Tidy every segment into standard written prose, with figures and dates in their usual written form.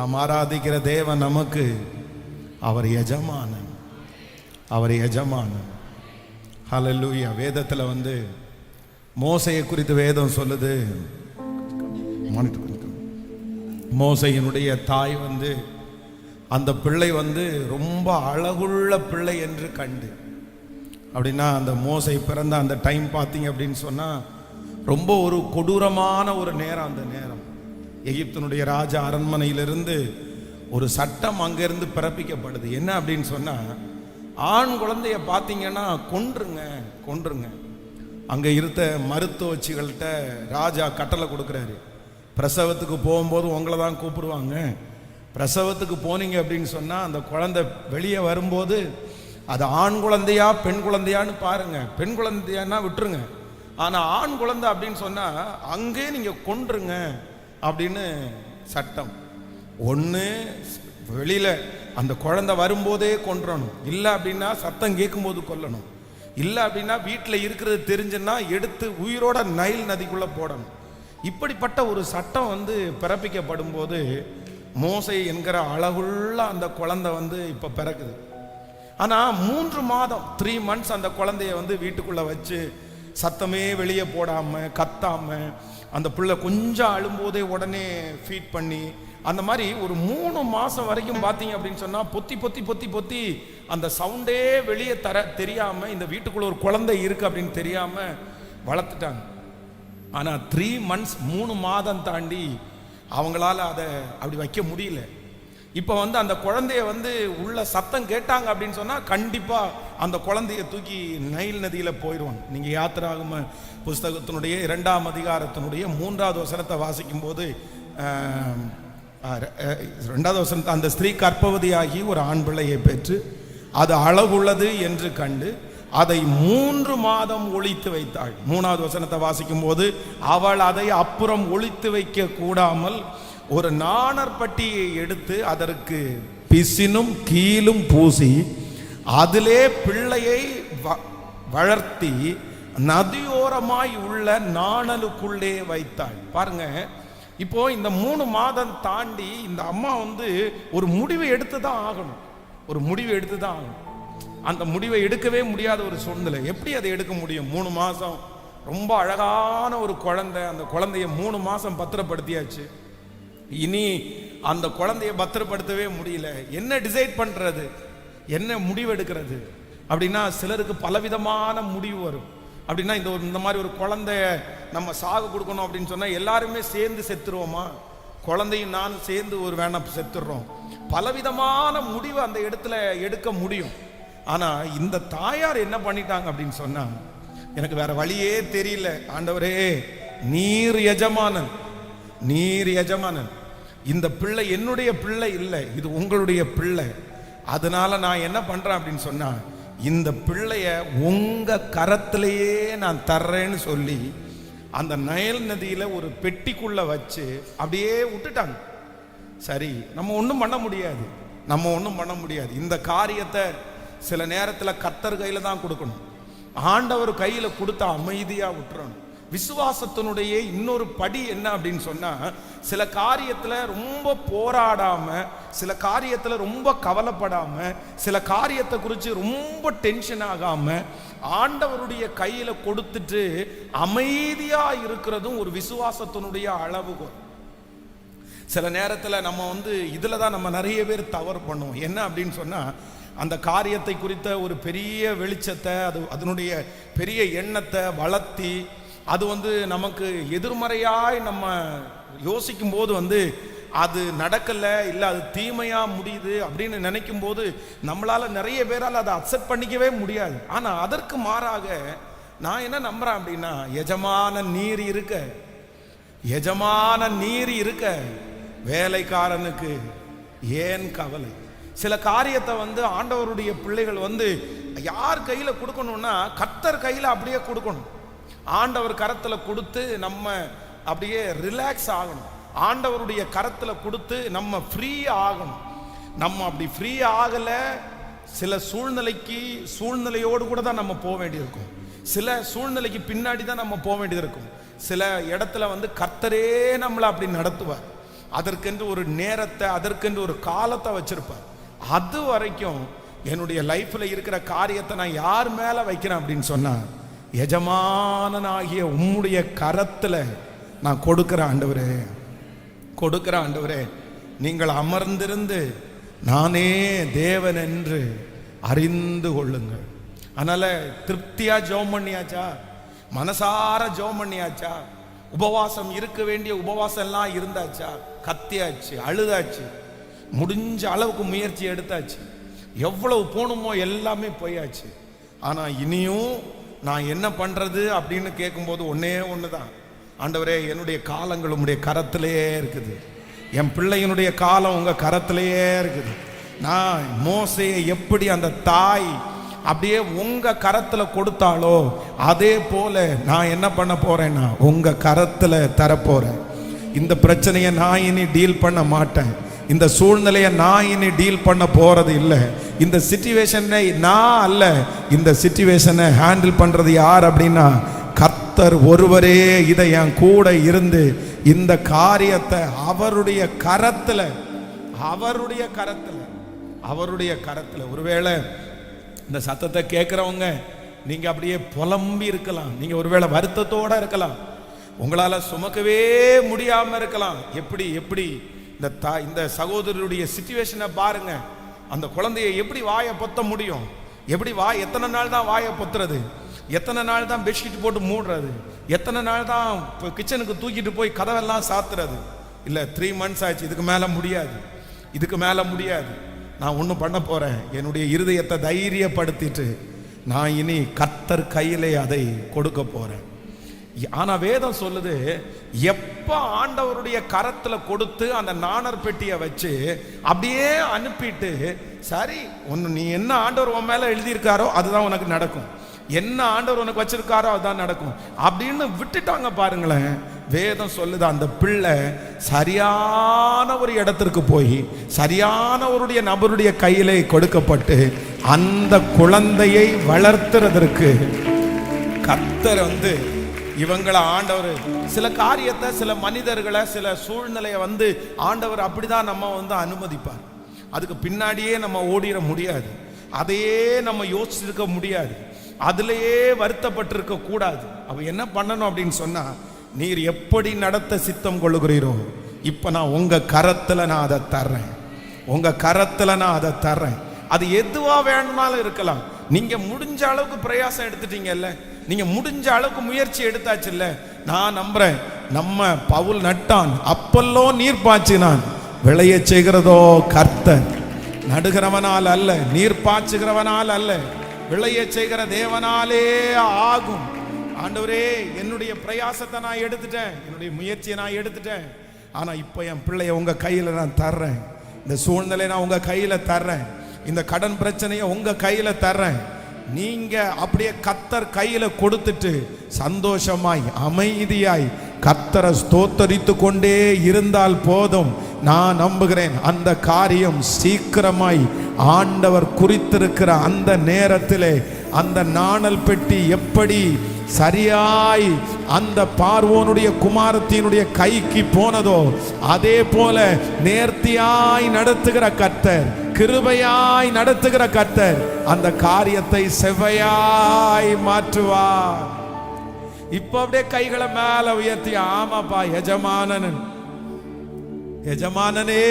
நாம் ஆராதிக்கிற தேவன் நமக்கு அவர் எஜமானன், அவர் எஜமானன். ஹல்லேலூயா. வேதத்தில் மோசையை குறித்து வேதம் சொல்லுது. மோசையினுடைய தாய் அந்த பிள்ளை ரொம்ப அழகுள்ள பிள்ளை என்று கண்டு, அப்படின்னா அந்த மோசை பிறந்த அந்த டைம் பார்த்தீங்க அப்படின்னு சொன்னால் ரொம்ப ஒரு கொடூரமான ஒரு நேரம். அந்த நேரம் எகிப்தினுடைய ராஜா அரண்மனையிலிருந்து ஒரு சட்டம் அங்கேருந்து பிறப்பிக்கப்படுது. என்ன அப்படின்னு சொன்னால், ஆண் குழந்தைய பார்த்தீங்கன்னா கொன்றுங்க. அங்கே இருந்த மருத்துவச்சிகள்கிட்ட ராஜா கட்டளை கொடுக்குறாரு, பிரசவத்துக்கு போகும்போது உங்களை தான் கூப்பிடுவாங்க. பிரசவத்துக்கு போனீங்க அப்படின்னு சொன்னால் அந்த குழந்தை வெளியே வரும்போது அது ஆண் குழந்தையா பெண் குழந்தையான்னு பாருங்க. பெண் குழந்தையானா விட்டுருங்க, ஆனால் ஆண் குழந்தை அப்படின்னு சொன்னால் அங்கே நீங்கள் கொன்றுங்க அப்படின்னு சட்டம். ஒன்று வெளியில் அந்த குழந்தை வரும்போதே கொன்றணும், இல்லை அப்படின்னா சத்தம் கேட்கும்போது கொல்லணும், இல்லை அப்படின்னா வீட்டில் இருக்கிறது தெரிஞ்சுன்னா எடுத்து உயிரோட நைல் நதிக்குள்ளே போடணும். இப்படிப்பட்ட ஒரு சட்டம் பிறப்பிக்கப்படும் போது மோசை என்கிற அழகுள்ள அந்த குழந்தை இப்போ பிறக்குது. ஆனால் 3 மாதம் 3 months அந்த குழந்தைய வீட்டுக்குள்ளே வச்சு சத்தமே வெளியே போடாமல் கத்தாமல், அந்த பிள்ளை கொஞ்சம் அழும்போதே உடனே ஃபீட் பண்ணி, அந்த மாதிரி ஒரு 3 மாதம் வரைக்கும் பார்த்தீங்க அப்படின்னு சொன்னால் பொத்தி பொத்தி பொத்தி பொத்தி அந்த சவுண்டே வெளியே தெரியாமல் இந்த வீட்டுக்குள்ளே ஒரு குழந்தை இருக்குது அப்படின்னு தெரியாமல் வளர்த்துட்டாங்க. ஆனால் 3 months 3 மாதம் தாண்டி அவங்களால அதை அப்படி வைக்க முடியல. இப்போ அந்த குழந்தைய உள்ள சத்தம் கேட்டாங்க அப்படின்னு சொன்னால் கண்டிப்பாக அந்த குழந்தைய தூக்கி நைல் நதியில் போயிடுவாங்க. நீங்கள் யாத்திராகம புஸ்தகத்தினுடைய 2ஆம் அதிகாரத்தினுடைய 3வது வசனத்தை வாசிக்கும் போது 2வது வசனத்தை, அந்த ஸ்திரீ கர்ப்பவதியாகி ஒரு ஆண் பிள்ளையை பெற்று அது அழகுள்ளது என்று கண்டு அதை 3 மாதம் ஒளித்து வைத்தாள். 3வது வசனத்தை வாசிக்கும் போது, அவள் அதை அப்புறம் ஒளித்து வைக்க கூடாமல் ஒரு நாணற்பட்டியை எடுத்து அதற்கு பிசினும் கீழும் பூசி அதிலே பிள்ளையை வளர்த்தி நதியோரமாய் உள்ள நாணலுக்குள்ளே வைத்தாள். பாருங்க, இப்போ இந்த 3 மாதம் தாண்டி இந்த அம்மா ஒரு முடிவை எடுத்து தான் ஆகணும். அந்த முடிவை எடுக்கவே முடியாத ஒரு சூழ்நிலை. எப்படி அதை எடுக்க முடியும்? 3 மாதம் ரொம்ப அழகான ஒரு குழந்தை, அந்த குழந்தைய 3 மாதம் பத்திரப்படுத்தியாச்சு. இனி அந்த குழந்தைய பத்திரப்படுத்தவே முடியல. என்ன டிசைட் பண்றது, என்ன முடிவு எடுக்கிறது அப்படின்னா, சிலருக்கு பலவிதமான முடிவு வரும். அப்படின்னா இந்த மாதிரி ஒரு குழந்தைய நம்ம சாக கொடுக்கணும் அப்படின்னு சொன்னா எல்லாருமே சேர்ந்து செத்துருவோமா? குழந்தையும் நானும் சேர்ந்து ஒரு வேணாம் செத்துடுறோம். பலவிதமான முடிவு அந்த இடத்துல எடுக்க முடியும். ஆனா இந்த தாயார் என்ன பண்ணிட்டாங்க அப்படின்னு சொன்னா, எனக்கு வேற வழியே தெரியல ஆண்டவரே, நீர் எஜமானன், இந்த பிள்ளை என்னுடைய பிள்ளை இல்லை, இது உங்களுடைய பிள்ளை. அதனால நான் என்ன பண்றேன் அப்படின்னு சொன்னா, இந்த பிள்ளைய உங்க கரத்திலேயே நான் தர்றேன்னு சொல்லி அந்த நைல் நதியில ஒரு பெட்டிக்குள்ள வச்சு அப்படியே விட்டுட்டாங்க. சரி, நம்ம ஒன்றும் பண்ண முடியாது. இந்த காரியத்தை சில நேரத்தில் கர்த்தர் கையில தான் கொடுக்கணும். ஆண்டவர் கையில கொடுத்தா அமைதியா விட்டுறணும். விசுவாசத்தினுடைய இன்னொரு படி என்ன அப்படின்னு சொன்னா, சில காரியத்துல ரொம்ப போராடாம, சில காரியத்துல ரொம்ப கவலைப்படாம, சில காரியத்தை குறித்து ரொம்ப டென்ஷன் ஆகாம ஆண்டவருடைய கையில கொடுத்துட்டு அமைதியா இருக்கிறதும் ஒரு விசுவாசத்தினுடைய அளவுகோல். சில நேரத்தில் நம்ம இதுல தான் நம்ம நிறைய பேர் தவறு பண்ணுவோம். என்ன அப்படின்னு சொன்னா, அந்த காரியத்தை குறித்த ஒரு பெரிய வெளிச்சத்தை, அதனுடைய பெரிய எண்ணத்தை வளர்த்தி அது நமக்கு எதிர்மறையாய் நம்ம யோசிக்கும் போது அது நடக்கல, இல்லை அது தீமையா முடியுது அப்படின்னு நினைக்கும் போது நம்மளால நிறைய பேரால் அதை அக்செப்ட் பண்ணிக்கவே முடியாது. ஆனா அதற்கு மாறாக நான் என்ன நம்புறேன் அப்படின்னா, எஜமான நீர் இருக்க வேலைக்காரனுக்கு ஏன் கவலை. சில காரியத்தை ஆண்டவருடைய பிள்ளைகள் யார் கையில கொடுக்கணும்னா, கர்த்தர் கையில அப்படியே கொடுக்கணும். ஆண்டவர் கரத்துல கொடுத்து நம்ம அப்படியே ரிலாக்ஸ் ஆகணும். ஆண்டவருடைய கரத்துல கொடுத்து நம்ம ஃப்ரீ ஆகணும். நம்ம அப்படி ஃப்ரீ ஆகல, சில சூழ்நிலையோடு கூட தான் நம்ம போக வேண்டியிருக்கும். சில சூழ்நிலைக்கு பின்னாடி தான் நம்ம போக வேண்டியது இருக்கும். சில இடத்துல கர்த்தரே நம்மளை அப்படி நடத்துவார். அதற்கென்று ஒரு நேரத்தை, அதற்கென்று ஒரு காலத்தை வச்சிருப்பார். அது வரைக்கும் என்னுடைய லைஃப்ல இருக்கிற காரியத்தை நான் யார் மேல வைக்கிறேன் அப்படின்னு சொன்னா, எஜமானனாகிய உம்முடைய கரத்துல நான் கொடுக்கிற ஆண்டவரே, கொடுக்கிற ஆண்டவரே, நீங்கள் அமர்ந்திருந்து நானே தேவன் என்று அறிந்து கொள்ளுங்கள். அதனால திருப்தியா ஜெபம் பண்ணியாச்சா? மனசார ஜெபம் பண்ணியாச்சா? உபவாசம் இருக்க வேண்டிய உபவாசம் எல்லாம் இருந்தாச்சா? கத்தியாச்சு, அழுதாச்சு, முடிஞ்ச அளவுக்கு முயற்சி எடுத்தாச்சு, எவ்வளவு போகணுமோ எல்லாமே போயாச்சு. ஆனா இனியும் நான் என்ன பண்றது அப்படின்னு கேட்கும்போது ஒன்னே ஒண்ணுதான், ஆண்டவரே என்னுடைய காலங்கள் உங்களுடைய கரத்திலேயே இருக்குது, என் பிள்ளையினுடைய காலம் உங்க கரத்திலேயே இருக்குது. நான் மோசேயை எப்படி அந்த தாய் அப்படியே உங்க கரத்துல கொடுத்தாலோ அதே போல நான் என்ன பண்ண போறேன்னா உங்க கரத்துல தரப்போறேன். இந்த பிரச்சனையை நான் இனி டீல் பண்ண மாட்டேன், இந்த சூழ்நிலையை நான் இனி டீல் பண்ண போறது இல்லை, இந்த சிச்சுவேஷனை நான் அல்ல, இந்த சிச்சுவேஷனை ஹேண்டில் பண்றது யார் அப்படின்னா கர்த்தர் ஒருவரே. இதை என் கூட இருந்து இந்த காரியத்தை அவருடைய கரத்துல, அவருடைய கரத்துல, அவருடைய கரத்துல. ஒருவேளை இந்த சத்தத்தை கேட்கிறவங்க நீங்க அப்படியே புலம்பி இருக்கலாம், நீங்க ஒருவேளை வருத்தத்தோட இருக்கலாம், உங்களால சுமக்கவே முடியாம இருக்கலாம். எப்படி எப்படி இந்த சகோதரருடைய சிச்சுவேஷனை பாருங்க. அந்த குழந்தையை எப்படி வாயை பொத்த முடியும்? எப்படி எத்தனை நாள் தான் வாயை பொத்துறது? எத்தனை நாள் தான் பெட்ஷீட் போட்டு மூடுறது? எத்தனை நாள் தான் கிச்சனுக்கு தூக்கிட்டு போய் கதவெல்லாம் சாத்துறது? இல்ல 3 months ஆச்சு, இதுக்கு மேல முடியாது, இதுக்கு மேல முடியாது. நான் ஒன்றும் பண்ண போறேன், என்னுடைய இருதயத்தை தைரியப்படுத்திட்டு நான் இனி கர்த்தர் கையிலே அதை கொடுக்க போறேன். ஆனா வேதம் சொல்லுது, எப்ப ஆண்டவருடைய கரத்துல கொடுத்து அந்த நாணர் பெட்டியை வச்சு அப்படியே அனுப்பிட்டு, சரி ஒன்னு நீ என்ன ஆண்டவர் உன் மேல எழுதியிருக்காரோ அதுதான் உனக்கு நடக்கும், என்ன ஆண்டவர் உனக்கு வச்சிருக்காரோ அதுதான் நடக்கும் அப்படின்னு விட்டுட்டாங்க பாருங்களேன். வேதம் சொல்லுது, அந்த பிள்ளை சரியான ஒரு இடத்திற்கு போய் சரியானவருடைய நபருடைய கையிலே கொடுக்கப்பட்டு அந்த குழந்தையை வளர்த்துறதற்கு கர்த்தர் இவங்களை ஆண்டவர் சில காரியத்தை, சில மனிதர்களை, சில சூழ்நிலையை ஆண்டவர் அப்படிதான் நம்ம அனுமதிப்பார். அதுக்கு பின்னாடியே நம்ம ஓடிட முடியாது, அதையே நம்ம யோசிச்சிருக்க முடியாது, அதுலயே வருத்தப்பட்டிருக்க கூடாது. அவ என்ன பண்ணணும் அப்படின்னு சொன்னா, நீர் எப்படி நடத்த சித்தம் கொள்ளுகிறீரோ இப்ப நான் உங்க கரத்துல நான் அதை தர்றேன், உங்க கரத்துல நான் அதை தர்றேன். அது எதுவா வேணும்னாலும் இருக்கலாம். நீங்க முடிஞ்ச அளவுக்கு பிரயாசம் எடுத்துட்டீங்கல்ல, நீங்க முடிஞ்ச அளவுக்கு முயற்சி எடுத்தாச்சுல்ல. நான் நம்புறேன், நம்ம பவுல் நட்டான், அப்பல்லோ நீர் பாய்ச்சினான், விளைய செய்கிறதோ கர்த்தர். நடுகிறவனால் அல்ல, நீர் பாய்ச்சுகிறவனால் அல்ல, விளைய செய்கிற தேவனாலே ஆகும். ஆண்டவரே என்னுடைய பிரயாசத்தை நான் எடுத்துட்டேன், என்னுடைய முயற்சியை நான் எடுத்துட்டேன், ஆனா இப்ப என் பிள்ளைய உங்க கையில நான் தர்றேன், இந்த சூழ்நிலை நான் உங்க கையில தர்றேன், இந்த கடன் பிரச்சனையை உங்க கையில தர்றேன். நீங்க அப்படியே கர்த்தர் கையில கொடுத்துட்டு சந்தோஷமாய் அமைதியாய் கர்த்தரை ஸ்தோத்தரித்து கொண்டே இருந்தால் போதும். நான் நம்புகிறேன் அந்த காரியம் சீக்கிரமாய் ஆண்டவர் குறித்திருக்கிற அந்த நேரத்திலே அந்த நாணல் பெட்டி எப்படி சரியாய் அந்த பார்வோனுடைய குமாரத்தினுடைய கைக்கு போனதோ அதே போல நேர்த்தியாய் நடத்துகிற கர்த்தர், கிருபையாய் நடத்துகிற கர்த்தர் அந்த காரியத்தை செவ்வையாய் மாற்றுவார். இப்ப அப்படியே கைகளை மேல உயர்த்தி, ஆமாப்பா எஜமானன், எஜமானனே,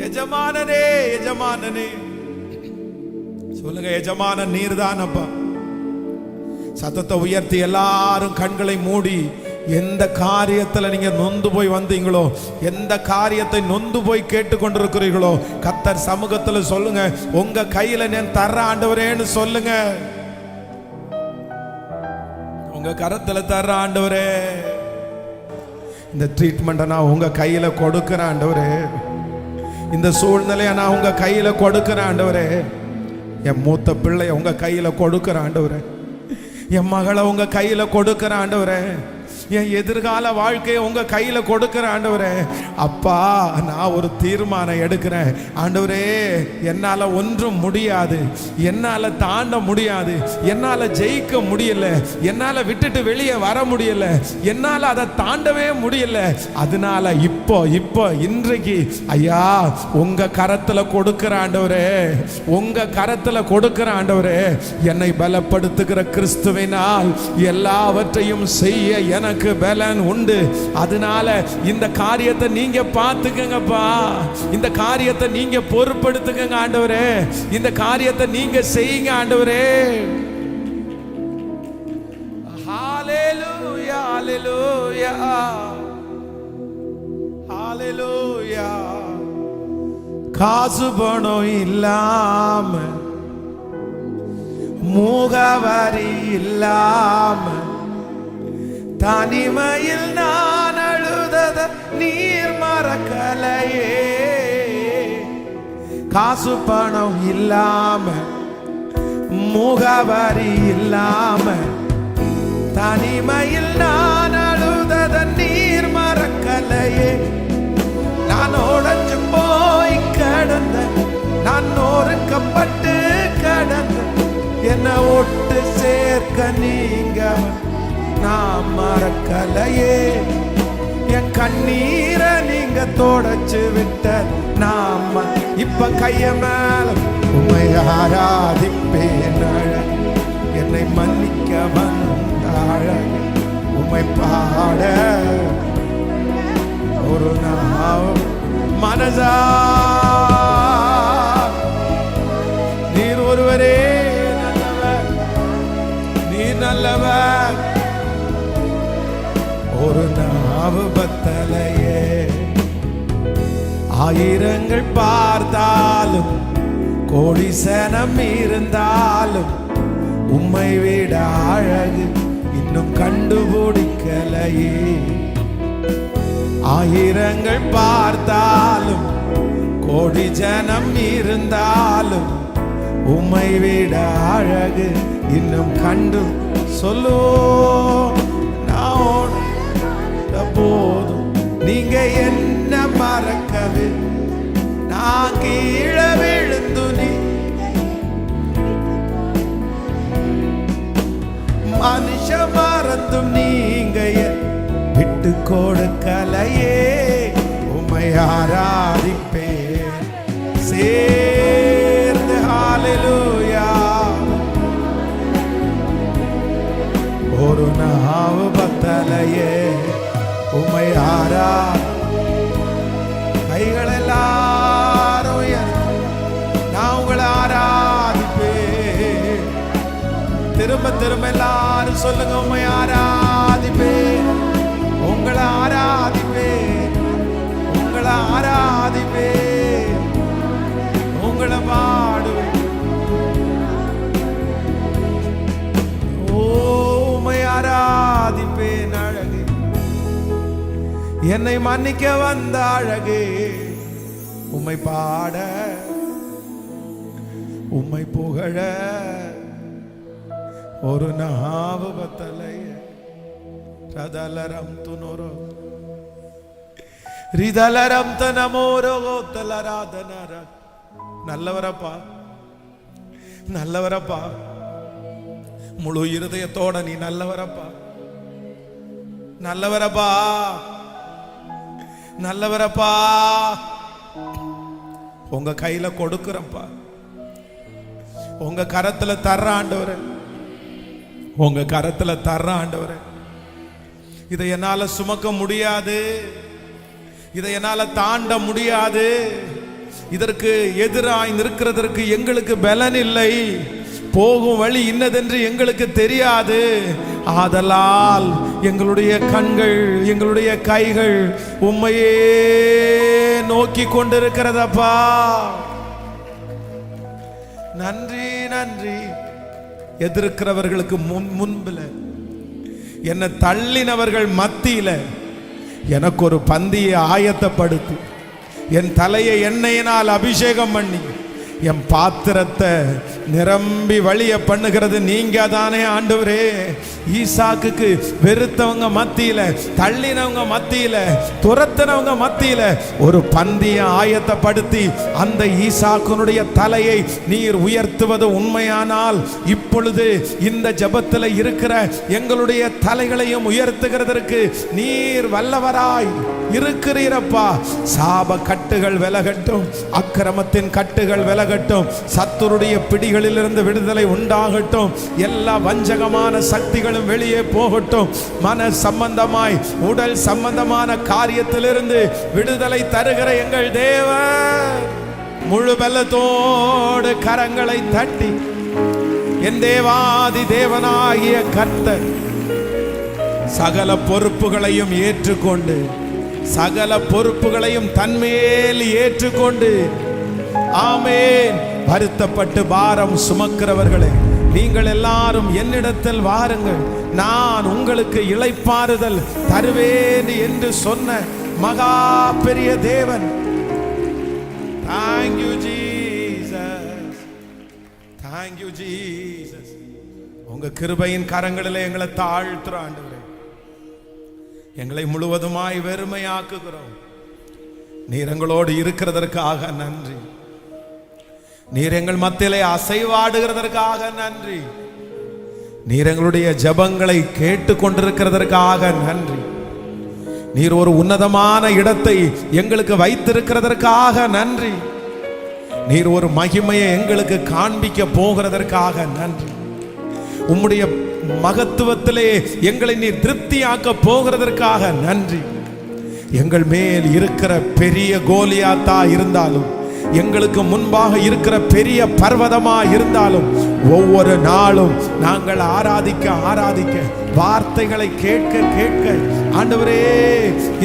எஜமானனே, எஜமானனே சொல்லுங்க, எஜமானன் நீர்தானப்பா. சத்தத்தை உயர்த்தி எல்லாரும் கண்களை மூடி, எந்த காரியத்துல நீங்க நொந்து போய் வந்தீங்களோ, எந்த காரியத்தை நொந்து போய் கேட்டுக்கொண்டிருக்கிறீர்களோ கர்த்தர் சமூகத்துல சொல்லுங்க, உங்க கையில நான் தர்ற ஆண்டவரேன்னு சொல்லுங்க, உங்க கரத்துல தர்ற ஆண்டவரே, இந்த ட்ரீட்மெண்ட்டை நான் உங்க கையில கொடுக்கிறேன் ஆண்டவரே, இந்த சூழ்நிலையை நான் உங்க கையில கொடுக்கிறேன் ஆண்டவரே, என் மூத்த பிள்ளைய உங்க கையில கொடுக்கிறேன் ஆண்டவரே, என் மகளை உங்க கையில கொடுக்கிறேன் ஆண்டவரே, என் எதிர்கால வாழ்க்கையை உங்க கையில கொடுக்கிறேன் ஆண்டவரே. அப்பா, நான் ஒரு தீர்மானம் எடுக்கிறேன் ஆண்டவரே. என்னால ஒன்றும் முடியாது, என்னால தாண்ட முடியாது, என்னால ஜெயிக்க முடியல, என்னால விட்டுட்டு வெளியே வர முடியல, என்னால அதை தாண்டவே முடியல. அதனால இப்போ இன்றைக்கு ஐயா உங்க கரத்துல கொடுக்கிற ஆண்டவரே, உங்க கரத்துல கொடுக்கிற ஆண்டவரே. என்னை பலப்படுத்துகிற கிறிஸ்துவினால் எல்லாவற்றையும் செய்ய எனக்கு பலன் உண்டு. அதனால இந்த காரியத்தை நீங்க பார்த்துக்கங்கப்பா, இந்த காரியத்தை நீங்க பொறுப்படுத்துங்க ஆண்டவரே, இந்த காரியத்தை நீங்க செய்யுங்க ஆண்டவரே. ஹalleluya ஹalleluya ஹalleluya. காசு பணம் இல்லாம, முகவரி இல்லாம, தனிமையில் நான் அழுதத நீர் மறக்கலையே. காசு பணம் இல்லாம, முகவரி இல்லாம, தனிமையில் நான் அழுதத நீர் மறக்கலையே. நான் உடைஞ்சு போய் கடந்த, நான் நொறுக்கப்பட்டு கடந்த, என்னை ஒட்டு சேர்க்க நீங்க நான் மறக்கலையே. என் கண்ணீரை நீங்க தொடச்சு விட்ட நாம இப்ப கைய மேல உம்மை ஆராதிப்பேன். என்னை மன்னிக்க வந்தாழ உம்மை பாட ஒரு நாள் மனசா நீர் ஒருவரே நல்லவர், நீர் நல்லவர். ஒரு நாவு பத்தலையே. ஆயிரங்கள் பார்த்தாலும், கோடி சனம் இருந்தாலும், உம்மை விட அழகு இன்னும் கண்டுபிடிக்கலையே. ஆயிரங்கள் பார்த்தாலும், கோடி ஜனம் இருந்தாலும், உம்மை விட அழகு இன்னும் கண்டு சொல்லு. நான் போதும் நீங்க என்ன மறக்கவே, நான் கீழே விழுந்து நீ மனுஷ மறந்தும் நீங்க விட்டு கொடுக்கலையே. உம்மை ஆராதிப்பேன் சேர்ந்து. ஹalleluya. ஒரு நாவு பத்தலையே. உம்மை ஆரா கைகள் எல்லாரும் நான் உங்களை ஆராதிப்பேன். திரும்ப திரும்ப எல்லாரும் சொல்லுங்க, உம்மை ஆராதிப்பேன், உங்களை ஆராதிப்பேன், உங்களை ஆராதிப்பேன், உங்களை பாடுவேன். உம்மை ஆராதிப்பேன் அழகே, என்னை மன்னிக்க வந்த அழகே. உம்மை பாட, உம்மை புகழ ஒரு நாவு பத்தலைய. ரதலரம் துனோரோ ரிதலரம் தனமோரோ தலராதனர. நல்லவரப்பா, நல்லவரப்பா, முழு இருதயத்தோட நீ நல்லவரப்பா, நல்லவரப்பா, நல்லவரப்பா. உங்க கையில கொடுக்கிறப்பா, உங்க கரத்துல தர்ற ஆண்டவரே, உங்க கரத்துல தர்ற ஆண்டவரே. இதை என்னால சுமக்க முடியாது, இதை என்னால தாண்ட முடியாது, இதற்கு எதிராய் நிற்கிறதற்கு எங்களுக்கு பலன் இல்லை, போகும் வழி இன்னதென்று எங்களுக்கு தெரியாது. ஆதலால் எங்களுடைய கண்கள், எங்களுடைய கைகள் உம்மையே நோக்கி கொண்டிருக்கிறதப்பா. நன்றி நன்றி. எதிர்க்கிறவர்களுக்கு முன்பில், என்னை தள்ளினவர்கள் மத்தியில எனக்கு ஒரு பந்தியை ஆயத்தப்படுத்தி, என் தலையை எண்ணெயினால் அபிஷேகம் பண்ணி, என் பாத்திரத்தை நிரம்பி வழிய பண்ணுகிறது நீங்க தானே ஆண்டவரே. ஈசாக்குக்கு வெறுத்தவங்க மத்தியில, தள்ளினவங்க மத்தியில, துரத்தினவங்க மத்தியில ஒரு பந்தியை ஆயத்தப்படுத்தி அந்த ஈசாக்குனுடைய தலையை நீர் உயர்த்துவது உண்மையானால் இப்பொழுது இந்த ஜெபத்தில் இருக்கிற எங்களுடைய தலைகளையும் உயர்த்துகிறதற்கு நீர் வல்லவராய் இருக்கிறீரப்பா. சாப கட்டுகள் விலகட்டும், அக்கிரமத்தின் கட்டுகள் விலகட்டும், சத்துருடைய பிடிகளிலிருந்து விடுதலை உண்டாகட்டும், எல்லா வஞ்சகமான சக்திகளும் வெளியே போகட்டும். மன சம்பந்தமாய் உடல் சம்பந்தமான காரியத்திலிருந்து விடுதலை தருகிற எங்கள் தேவன் முழு பலத்தோடு கரங்களை தட்டி என் தேவாதி தேவனாகிய கர்த்தர் சகல பொறுப்புகளையும் ஏற்றுக்கொண்டு, சகல பொறுப்புகளையும் தன்மேல் ஏற்றுக்கொண்டு, ஆமென். வருத்தப்பட்டு பாரம் சுமக்கிறவர்களே, நீங்கள் எல்லாரும் என்னிடத்தில் வாருங்கள், நான் உங்களுக்கு இளைப்பாறுதல் தருவேன் என்று சொன்ன மகா பெரிய தேவன். Thank you Jesus, thank you Jesus. உங்க கிருபையின் கரங்களிலே எங்களை தாழ்த்துற ஆண்டவரே, எங்களை முழுவதுமாய் வெறுமையாக்குகிறோம். நீர் எங்களோடு இருக்கிறதற்காக நன்றி. நீர் எங்கள் மத்தியிலே அசைவாடுகிறதற்காக நன்றி. நீர் எங்களுடைய ஜெபங்களை கேட்டு கொண்டிருக்கிறதற்காக நன்றி. நீர் ஒரு உன்னதமான இடத்தை எங்களுக்கு வைத்திருக்கிறதற்காக நன்றி. நீர் ஒரு மகிமையை எங்களுக்கு காண்பிக்க போகிறதற்காக நன்றி. உம்முடைய மகத்துவத்திலே எங்களை நீர் திருப்தியாக்க போகிறதற்காக நன்றி. எங்கள் மேல் இருக்கிற பெரிய கோலியாத்தா இருந்தாலும், எங்களுக்கு முன்பாக இருக்கிற பெரிய பர்வதமா இருந்தாலும், ஒவ்வொரு நாளும் நாங்கள் ஆராதிக்க ஆராதிக்க, வார்த்தைகளை கேட்க கேட்க, ஆண்டவரே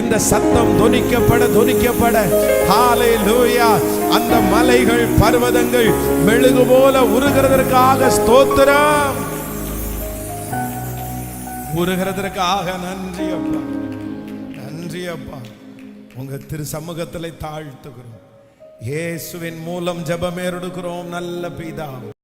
இந்த சத்தம் தொனிக்கப்பட ஹல்லேலூயா, அந்த மலைகள் பர்வதங்கள் மெழுகு போல உருகிறதற்காக ஸ்தோத்திரம். உருகிறதற்காக நன்றி அப்பா, நன்றி அப்பா. உங்க திரு சமூகத்தில் தாழ்த்துகிறோம். இயேசுவின் மூலம் ஜெபம் ஏறெடுக்கிறோம் நல்ல பிதாவே.